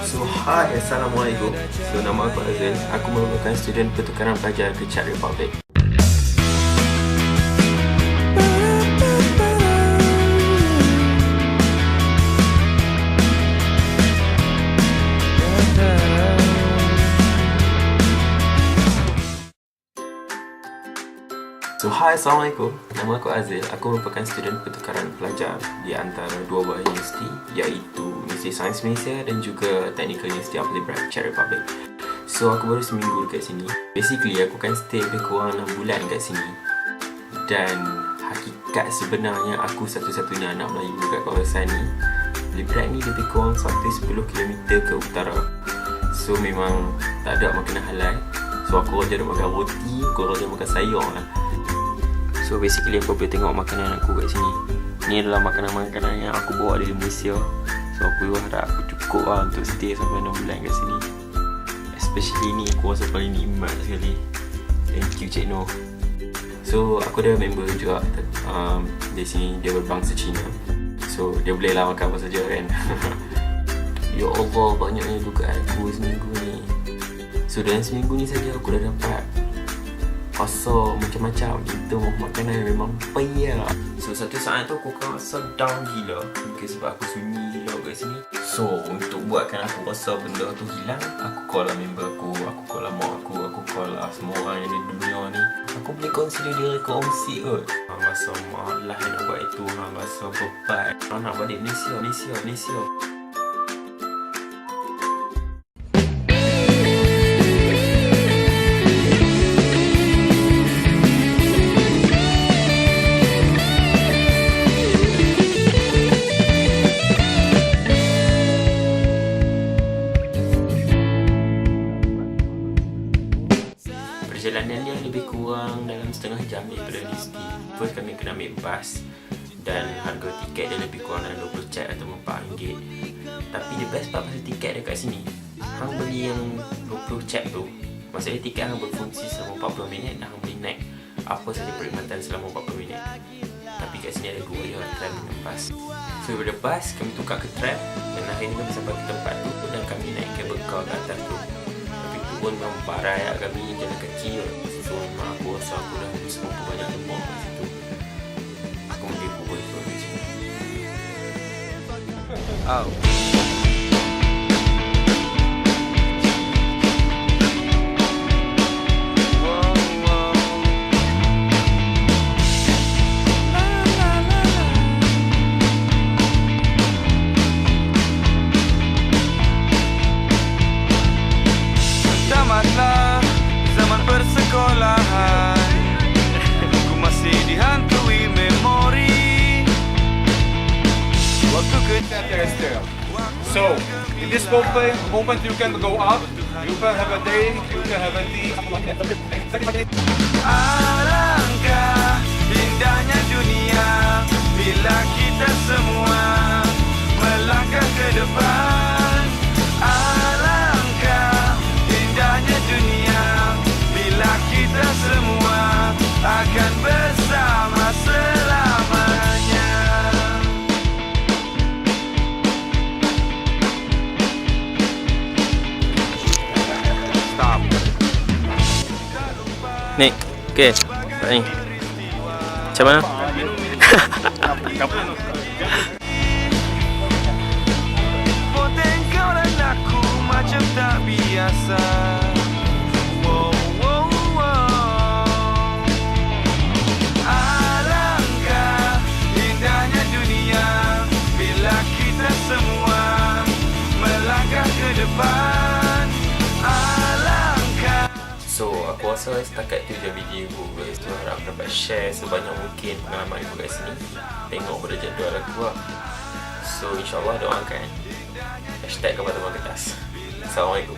So, hi, Assalamualaikum. So, nama aku Azil. Aku merupakan student pertukaran pelajar ke Czech Republic. So, hi, Assalamualaikum. Nama aku Azil. Aku merupakan student pertukaran pelajar di antara dua buah universiti, iaitu Universiti Sains Malaysia dan juga Technical University of Liberec, Czech Republic. So, aku baru seminggu dekat sini. Basically, aku akan stay lebih kurang 6 bulan kat sini. Dan hakikat sebenarnya aku satu-satunya anak Melayu kat kawasan ni. Liberec ni lebih kurang 110 km ke utara. So, memang tak ada makanan halal. So, aku rasa ada makan roti, aku rasa makan sayur lah. So basically aku boleh tengok makanan aku kat sini. Ni adalah makanan-makanan yang aku bawa dari Malaysia. So aku harap aku cukup lah untuk stay sampai 6 bulan kat sini. Especially ni aku rasa paling nikmat sekali. Thank you Cik Noh. So aku ada member juga di sini, dia berbangsa Cina. So dia boleh lah makan apa saja kan. Ya Allah, banyaknya dugaan aku seminggu ni. So dalam seminggu ni saja aku dah dapat rasa macam-macam. Itu makanan yang memang payah. So satu saat tu aku rasa down gila. Mungkin sebab aku sunyi gila kat sini. So untuk buatkan aku rasa benda tu hilang, aku call lah member aku call lah mak aku call lah semua orang yang ada di dunia ni. Aku boleh consider diri aku homesick kot. Hang rasa malah nak buat itu, hang rasa beban. Hang nak balik Malaysia. Perjalanan dia lebih kurang dalam setengah jam daripada universiti. First kami kena ambil bas dan harga tiket dia lebih kurang dalam 20 Czech atau RM4. Tapi the best part pasal tiket dekat sini, hang beli yang 20 Czech tu, maksudnya tiket hang berfungsi selama 40 minit dan hang boleh naik apa saja perkhidmatan selama 40 minit. Tapi kat sini ada dua je, tram dengan bas. So daripada bas kami tukar ke tram dan akhirnya kami sampai ke tempat tu dan kami naik kabel car ke atas tu. Pun memang barai kami jalan kecil. So memang aku rasa aku dah habis berapa banyak lemak kat situ. Aku mungkin kubur tu kat sini. Tamatlah zaman persekolahan, ku masih dihantui memori waktu kecil. So, in this moment you can go out, you can have a drink, you can have a tea. Alangkah indahnya dunia bila kita semua melangkah ke depan. Alangkah indahnya dunia bila kita semua akan bersama selamanya. Stop. Nik, okay. Ni. Macam mana? Poten kau dan aku macam tak biasa. Wow, wow, wow. Alangkah indahnya dunia bila kita semua melangkah ke depan. Alangkah. So, aku rasa setakat tu je video aku guys. So, harap dapat share sebanyak mungkin pengalaman aku kat sini. Tengok pada jadual aku lah. So, insyaAllah doakan #Kapal Terbang Kertas. Assalamualaikum.